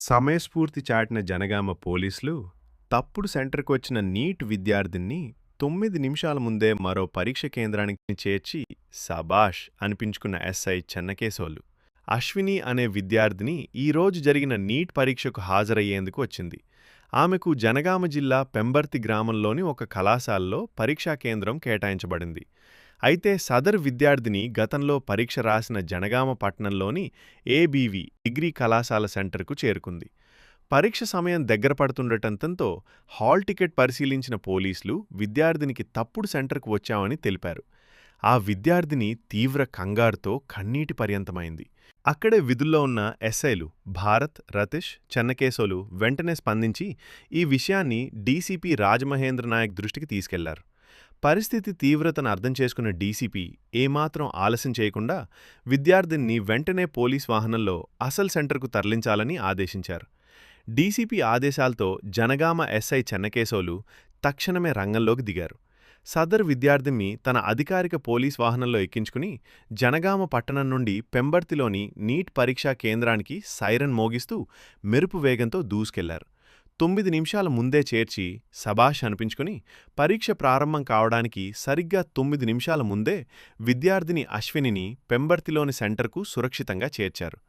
సమయస్ఫూర్తి చాటిన జనగామ పోలీసులు తప్పుడు సెంటర్కు వచ్చిన నీట్ విద్యార్థిని 9 నిమిషాల ముందే మరో పరీక్ష కేంద్రానికి చేర్చి సబాష్ అనిపించుకున్న ఎస్ఐ చెన్నకేశవులు. అశ్విని అనే విద్యార్థిని ఈరోజు జరిగిన నీట్ పరీక్షకు హాజరయ్యేందుకు వచ్చింది. ఆమెకు జనగామ జిల్లా పెంబర్తి గ్రామంలోని ఒక కళాశాలలో పరీక్షా కేంద్రం కేటాయించబడింది. అయితే సదరు విద్యార్థిని గతంలో పరీక్ష రాసిన జనగామ పట్టణంలోని ఏబీవీ డిగ్రీ కళాశాల సెంటర్కు చేరుకుంది. పరీక్ష సమయం దగ్గర పడుతుండటంతో హాల్ టికెట్ పరిశీలించిన పోలీసులు విద్యార్థినికి తప్పుడు సెంటర్కు వచ్చామని తెలిపారు. ఆ విద్యార్థిని తీవ్ర కంగారుతో కన్నీటి పర్యంతమైంది. అక్కడే విధుల్లో ఉన్న ఎస్ఐలు భారత్, రతీష్, చెన్నకేశవులు వెంటనే స్పందించి ఈ విషయాన్ని డీసీపీ రాజమహేంద్ర నాయక్ దృష్టికి తీసుకెళ్లారు. పరిస్థితి తీవ్రతను అర్థం చేసుకున్న డీసీపీ ఏమాత్రం ఆలస్యం చేయకుండా విద్యార్థిని వెంటనే పోలీస్ వాహనంలో అసలు సెంటర్కు తరలించాలని ఆదేశించారు. డీసీపీ ఆదేశాలతో జనగామ ఎస్ఐ చెన్నకేశవులు తక్షణమే రంగంలోకి దిగారు. సదరు విద్యార్థిని తన అధికారిక పోలీస్ వాహనంలో ఎక్కించుకుని జనగామ పట్టణం నుండి పెంబర్తిలోని నీట్ పరీక్షా కేంద్రానికి సైరన్ మోగిస్తూ మెరుపు వేగంతో దూసుకెళ్లారు. 9 నిమిషాల ముందే చేర్చి సబాష్ అనిపించుకుని పరీక్ష ప్రారంభం కావడానికి సరిగ్గా 9 నిమిషాల ముందే విద్యార్థిని అశ్వినిని పెంబర్తిలోని సెంటర్కు సురక్షితంగా చేర్చారు.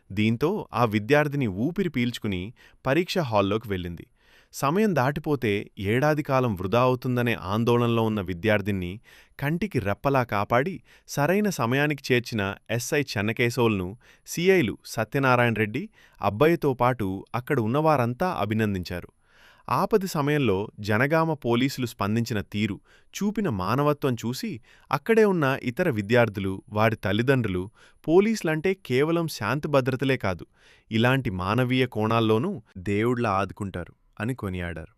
దీంతో ఆ విద్యార్థిని ఊపిరి పీల్చుకుని పరీక్షా హాల్లోకి వెళ్ళింది. సమయం దాటిపోతే ఏడాది కాలం వృధా అవుతుందనే ఆందోళనలో ఉన్న విద్యార్థిని కంటికి రెప్పలా కాపాడి సరైన సమయానికి చేర్చిన ఎస్ఐ చెన్నకేశవులను సీఐలు సత్యనారాయణ రెడ్డి, అబ్బయ్యతో పాటు అక్కడ ఉన్నవారంతా అభినందించారు. ఆపది సమయంలో జనగామ పోలీసులు స్పందించిన తీరు, చూపిన మానవత్వం చూసి అక్కడే ఉన్న ఇతర విద్యార్థులు, వారి తల్లిదండ్రులు పోలీసులంటే కేవలం శాంతి భద్రతలే కాదు, ఇలాంటి మానవీయ కోణాల్లోనూ దేవుళ్లా ఆదుకుంటారు అని కొనియాడారు.